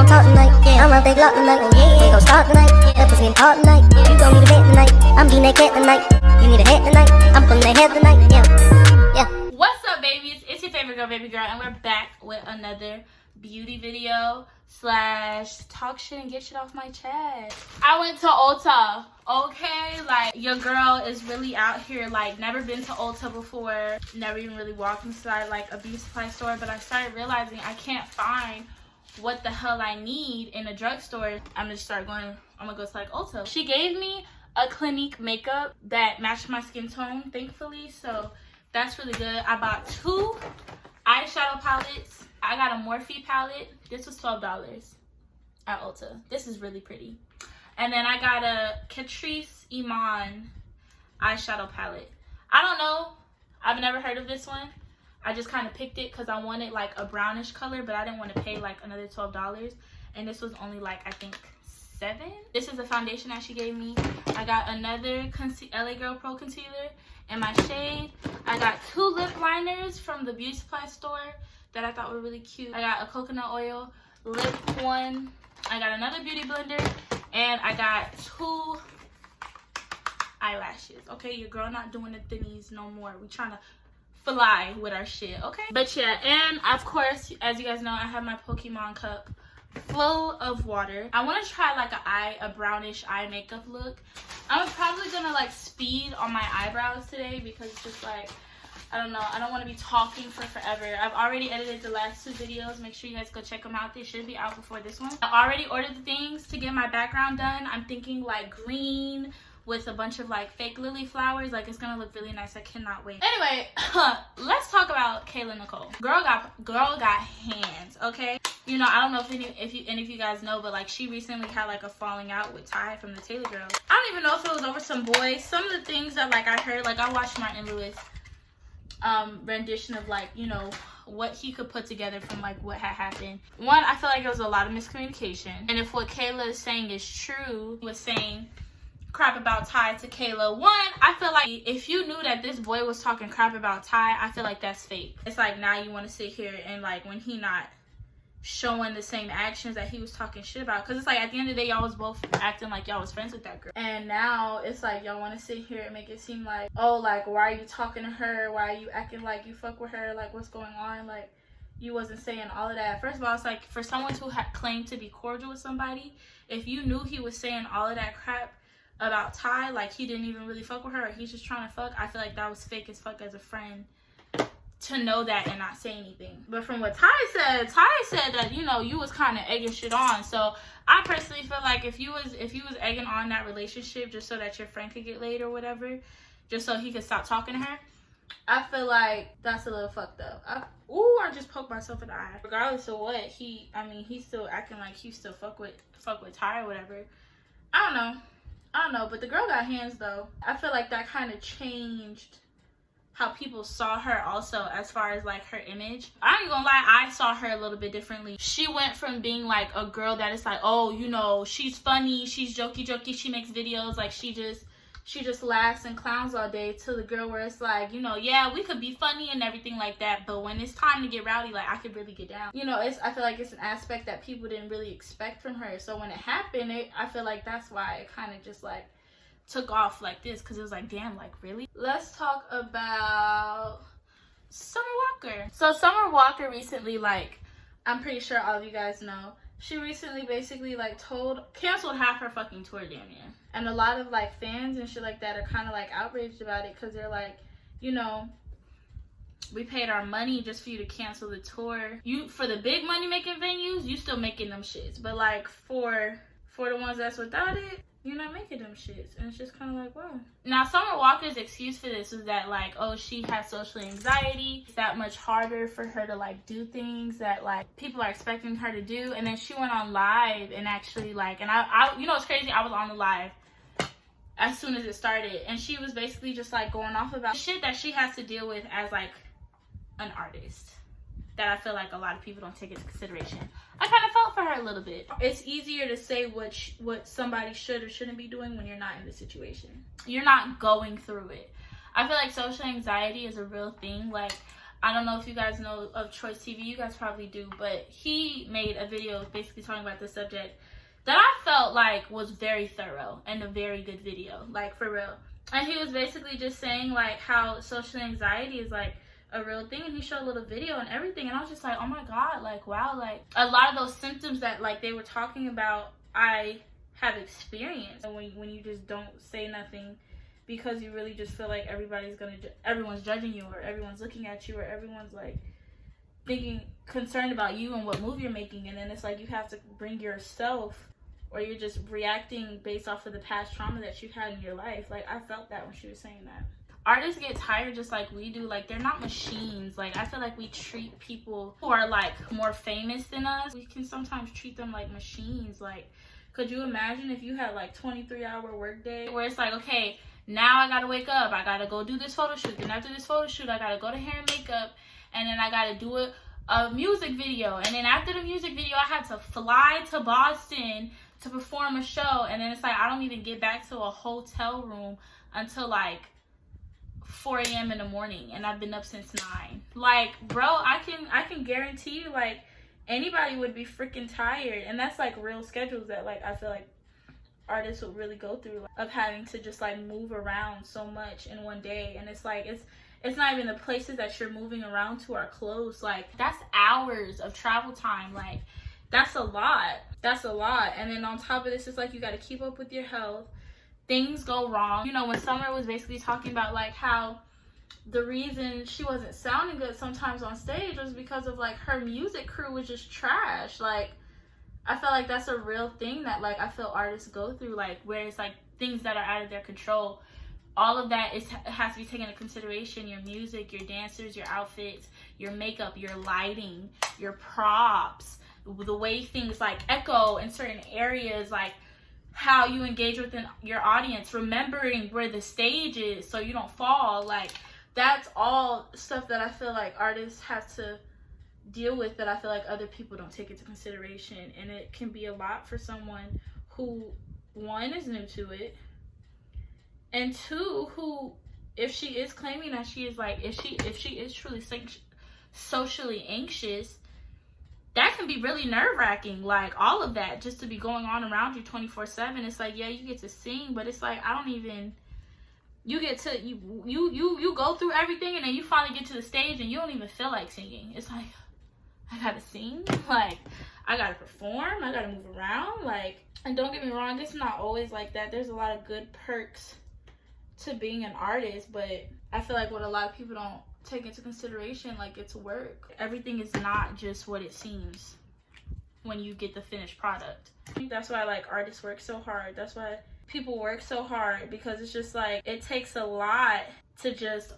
gon' talk tonight. Yeah, I'm a big lot tonight. Yeah, we gon' start tonight. That pussy in part tonight. You gon' need a bed tonight. I'm being that cat tonight. You need a head tonight. I'm pulling that head tonight. Yeah. What's up, babies? It's your favorite girl, baby girl, and we're back with another beauty video slash talk shit and get shit off my chest. I went to Ulta, okay? Like, your girl is really out here, like, never been to Ulta before, never even really walked inside like a beauty supply store, but I started realizing I can't find what the hell I need in a drugstore. I'm gonna go to like Ulta. She gave me a Clinique makeup that matched my skin tone, thankfully, so that's really good. I bought 2 eyeshadow palettes. I got a Morphe palette. This was $12 at Ulta. This is really pretty. And then I got a Catrice Iman eyeshadow palette. I don't know. I've never heard of this one. I just kind of picked it because I wanted like a brownish color, but I didn't want to pay like another $12. And this was only like, I think, $7. This is the foundation that she gave me. I got another LA Girl Pro concealer in my shade. I got 2 lip liners from the beauty supply store that I thought were really cute. I got a coconut oil lip one. I got another beauty blender, and I got 2 eyelashes. Okay, your girl not doing the thinnies no more. We trying to fly with our shit, okay? But yeah, and of course, as you guys know, I have my Pokemon cup full of water. I want to try like a brownish eye makeup look. I'm probably gonna like speed on my eyebrows today because it's just like, I don't know, I don't want to be talking for forever. I've already edited the last 2 videos. Make sure you guys go check them out. They should be out before this one. I already ordered the things to get my background done. I'm thinking like green with a bunch of like fake lily flowers. Like, it's gonna look really nice. I cannot wait. Anyway, let's talk about Kayla Nicole. Girl got hands, okay? You know, I don't know if any of you guys know, but like she recently had like a falling out with Ty from the Taylor Girls. I don't even know if it was over some boys. Some of the things that like I heard, like I watched Martin Lewis rendition of like, you know, what he could put together from like what had happened. One, I feel like there was a lot of miscommunication, and if what Kayla is saying is true, he was saying crap about Ty to Kayla. One, I feel like if you knew that this boy was talking crap about Ty, I feel like that's fake. It's like now you want to sit here and like when he not showing the same actions that he was talking shit about, because it's like at the end of the day y'all was both acting like y'all was friends with that girl, and now it's like y'all want to sit here and make it seem like, oh, like why are you talking to her, why are you acting like you fuck with her, like what's going on, like you wasn't saying all of that. First of all, it's like for someone to claim to be cordial with somebody, if you knew he was saying all of that crap about Ty, like he didn't even really fuck with her, or he's just trying to fuck, I feel like that was fake as fuck as a friend to know that and not say anything. But from what Ty said that, you know, you was kind of egging shit on. So I personally feel like if you was egging on that relationship just so that your friend could get laid or whatever, just so he could stop talking to her, I feel like that's a little fucked up. I just poked myself in the eye. Regardless of what, he's still acting like he still fuck with Ty or whatever. I don't know, but the girl got hands though. I feel like that kind of changed how people saw her also, as far as like her image. I ain't gonna lie, I saw her a little bit differently. She went from being like a girl that is like, oh, you know, she's funny, she's jokey, she makes videos, like she just laughs and clowns all day, to the girl where it's like, you know, yeah, we could be funny and everything like that, but when it's time to get rowdy, like I could really get down. You know, I feel like it's an aspect that people didn't really expect from her. So when it happened, I feel like that's why it kind of just like took off like this, because it was like, damn, like really? Let's talk about Summer Walker. So Summer Walker recently, like, I'm pretty sure all of you guys know, she recently basically like canceled half her fucking tour damn near. And a lot of like fans and shit like that are kind of like outraged about it, because they're like, you know, we paid our money just for you to cancel the tour. You, for the big money making venues, you still making them shits, but like for the ones that's without it, you're not making them shits. And it's just kind of like, wow. Now, Summer Walker's excuse for this was that, like, oh, she has social anxiety. It's that much harder for her to, like, do things that, like, people are expecting her to do. And then she went on live and actually, like, and I you know what's crazy? I was on the live as soon as it started. And she was basically just, like, going off about shit that she has to deal with as, like, an artist, that I feel like a lot of people don't take into consideration. I kind of felt for her a little bit. It's easier to say what somebody should or shouldn't be doing when you're not in the situation. You're not going through it. I feel like social anxiety is a real thing. Like, I don't know if you guys know of Choice TV. You guys probably do, but he made a video basically talking about this subject that I felt like was very thorough and a very good video, like for real. And he was basically just saying like how social anxiety is like a real thing, and he showed a little video and everything, and I was just like, oh my god, like wow, like a lot of those symptoms that like they were talking about I have experienced. And when you just don't say nothing because you really just feel like everyone's judging you, or everyone's looking at you, or everyone's like concerned about you and what move you're making, and then it's like you have to bring yourself, or you're just reacting based off of the past trauma that you've had in your life. Like I felt that when she was saying that. Artists get tired just like we do. Like they're not machines. Like I feel like we treat people who are like more famous than us, we can sometimes treat them like machines. Like could you imagine if you had like 23-hour workday where it's like, okay, now I gotta wake up, I gotta go do this photo shoot, then after this photo shoot I gotta go to hair and makeup, and then I gotta do a music video, and then after the music video I had to fly to Boston to perform a show, and then it's like I don't even get back to a hotel room until like 4 a.m. in the morning, and I've been up since 9. Like bro, I can guarantee you like anybody would be freaking tired. And that's like real schedules that like I feel like artists would really go through, like, of having to just like move around so much in one day. And it's like it's not even the places that you're moving around to are close. Like that's hours of travel time. Like that's a lot. And then on top of this, it's like you got to keep up with your health. Things go wrong. You know, when Summer was basically talking about like how the reason she wasn't sounding good sometimes on stage was because of like her music crew was just trash. Like I feel like that's a real thing that like I feel artists go through, like where it's like things that are out of their control. All of that has to be taken into consideration. Your music, your dancers, your outfits, your makeup, your lighting, your props, the way things like echo in certain areas, like how you engage with your audience, remembering where the stage is so you don't fall. Like that's all stuff that I feel like artists have to deal with, that I feel like other people don't take into consideration. And it can be a lot for someone who, one, is new to it, and two, who, if she is claiming that she is like, if she is truly socially anxious, that can be really nerve-wracking. Like all of that just to be going on around you 24/7. It's like, yeah, you get to sing, but it's like you get to you go through everything, and then you finally get to the stage and you don't even feel like singing. It's like, I gotta sing, like I gotta perform, I gotta move around. Like, and don't get me wrong, it's not always like that. There's a lot of good perks to being an artist, but I feel like what a lot of people don't take into consideration, like it's work. Everything is not just what it seems when you get the finished product. I think that's why like artists work so hard. That's why people work so hard, because it's just like it takes a lot to just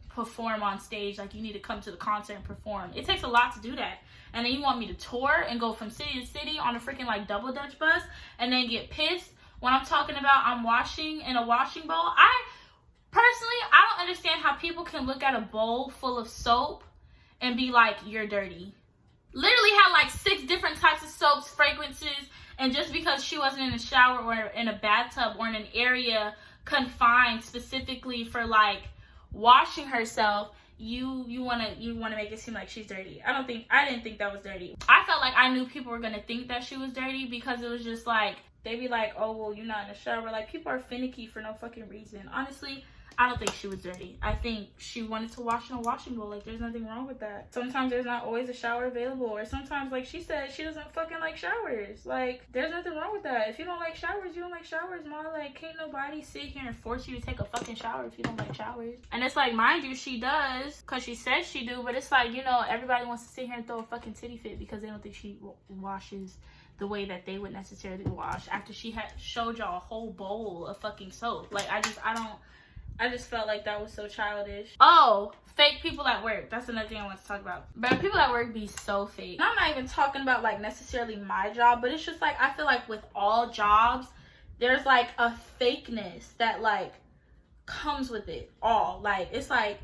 perform on stage. Like you need to come to the concert and perform. It takes a lot to do that. And then you want me to tour and go from city to city on a freaking like double Dutch bus, and then get pissed when I'm talking about I'm washing in a washing bowl. Personally, I don't understand how people can look at a bowl full of soap and be like, you're dirty. Literally had like 6 different types of soaps, fragrances, and just because she wasn't in a shower or in a bathtub or in an area confined specifically for like washing herself, you want to make it seem like she's dirty. I didn't think that was dirty. I felt like I knew people were going to think that she was dirty, because it was just like, they be like, oh, well, you're not in the shower. Like, people are finicky for no fucking reason. Honestly, I don't think she was dirty. I think she wanted to wash in a washing bowl. Like, there's nothing wrong with that. Sometimes there's not always a shower available, or sometimes, like she said, she doesn't fucking like showers. Like, there's nothing wrong with that. If you don't like showers, you don't like showers, ma. Like, can't nobody sit here and force you to take a fucking shower if you don't like showers. And it's like, mind you, she does, because she says she do, but it's like, you know, everybody wants to sit here and throw a fucking titty fit because they don't think she washes the way that they would necessarily wash after she had showed y'all a whole bowl of fucking soap. Like, I just felt like that was so childish. Oh, fake people at work. That's another thing I want to talk about. But people at work be so fake. And I'm not even talking about like necessarily my job, but it's just like, I feel like with all jobs, there's like a fakeness that like comes with it all. Like, it's like,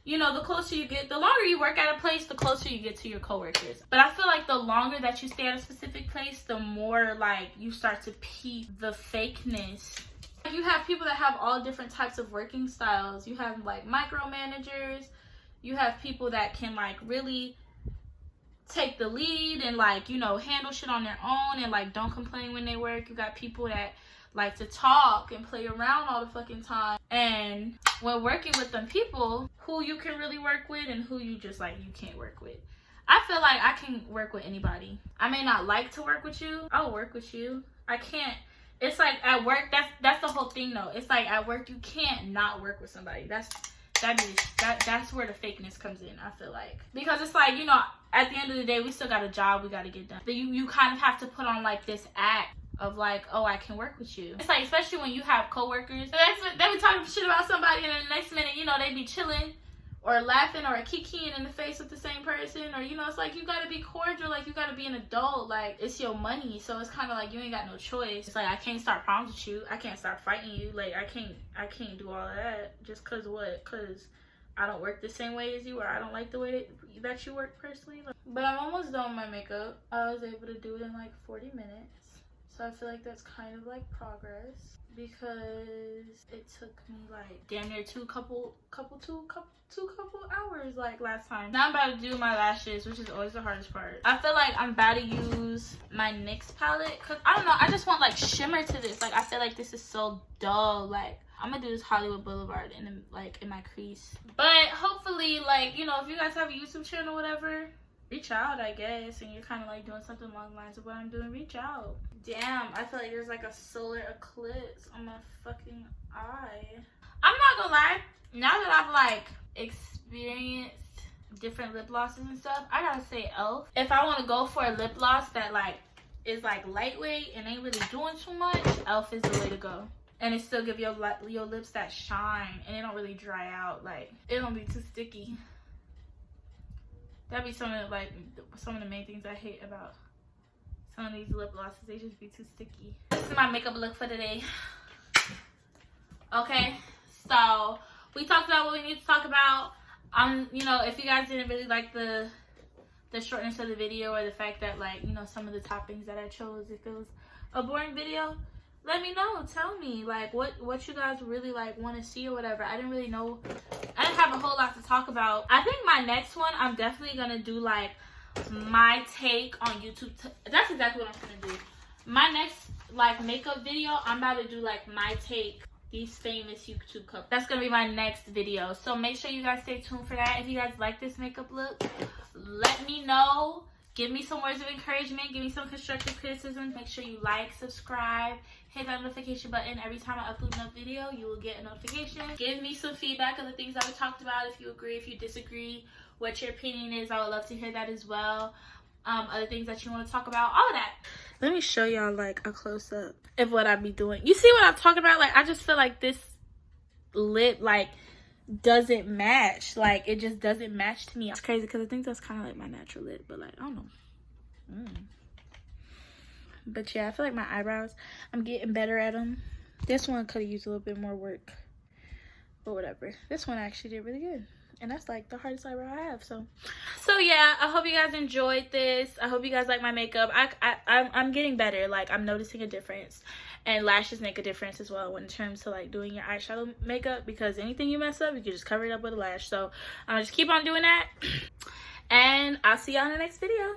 you know, the closer you get, the longer you work at a place, the closer you get to your coworkers. But I feel like the longer that you stay at a specific place, the more like you start to peep the fakeness. You have people that have all different types of working styles. You have like micromanagers, You have people that can like really take the lead and like, you know, handle shit on their own and like don't complain when they work. You got people that like to talk and play around all the fucking time. And when working with them people, who you can really work with and who you just like you can't work with. I feel like I can work with anybody. I may not like to work with you. I'll work with you. I can't. It's like at work, that's the whole thing though. It's like at work you can't not work with somebody. That's where the fakeness comes in, I feel like. Because it's like, you know, at the end of the day, we still got a job we got to get done. But you kind of have to put on like this act of like, oh, I can work with you. It's like, especially when you have coworkers, they be talking shit about somebody and then the next minute, you know, they be chilling or laughing or kikiing in the face with the same person, or, you know, it's like you gotta be cordial, like you gotta be an adult, like it's your money, so it's kind of like you ain't got no choice. It's like I can't start problems with you, I can't start fighting you, like I can't do all of that just cause what? Cause I don't work the same way as you, or I don't like the way that you work personally. But I'm almost done with my makeup. I was able to do it in like 40 minutes, so I feel like that's kind of like progress, because it took me like damn near two couple hours like last time. Now I'm about to do my lashes, which is always the hardest part. I feel like I'm about to use my NYX palette, because I don't know, I just want like shimmer to this. Like I feel like this is so dull. Like I'm gonna do this Hollywood Boulevard in my crease. But hopefully, like, you know, if you guys have a YouTube channel or whatever, reach out, I guess, and you're kind of like doing something along the lines of what I'm doing, reach out. Damn, I feel like there's like a solar eclipse on my fucking eye. I'm not gonna lie, now that I've like experienced different lip glosses and stuff, I gotta say e.l.f. If I want to go for a lip gloss that like is like lightweight and ain't really doing too much, e.l.f. is the way to go. And it still give your lips that shine, and it don't really dry out. Like it don't be too sticky. That'd be some of the main things I hate about some of these lip glosses. They just be too sticky. This is my makeup look for today. Okay, so we talked about what we need to talk about. You know, if you guys didn't really like the shortness of the video, or the fact that, like, you know, some of the toppings that I chose, if it was a boring video, let me know. Tell me like what you guys really like want to see or whatever. I didn't really know. I didn't have a whole lot to talk about. I think my next one, I'm definitely gonna do like my take on YouTube. That's exactly what I'm gonna do. My next like makeup video, I'm about to do like my take, these famous YouTube couples. That's gonna be my next video, so make sure you guys stay tuned for that. If you guys like this makeup look, let me know. Give me some words of encouragement. Give me some constructive criticism. Make sure you like, subscribe, hit that notification button. Every time I upload another video, you will get a notification. Give me some feedback of the things that we talked about. If you agree, if you disagree, what your opinion is. I would love to hear that as well. Other things that you want to talk about, all of that. Let me show y'all like a close-up of what I be doing. You see what I'm talking about? Like I just feel like this lip like doesn't match. Like it just doesn't match to me. It's crazy because I think that's kind of like my natural lip, but like I don't know. But yeah, I feel like my eyebrows, I'm getting better at them. This one could have used a little bit more work, but whatever. This one actually did really good, and that's like the hardest eyebrow I have. So yeah, I hope you guys enjoyed this. I hope you guys like my makeup. I'm getting better. Like I'm noticing a difference, and lashes make a difference as well when it comes to like doing your eyeshadow makeup, because anything you mess up, you can just cover it up with a lash. So just keep on doing that, and I'll see y'all in the next video.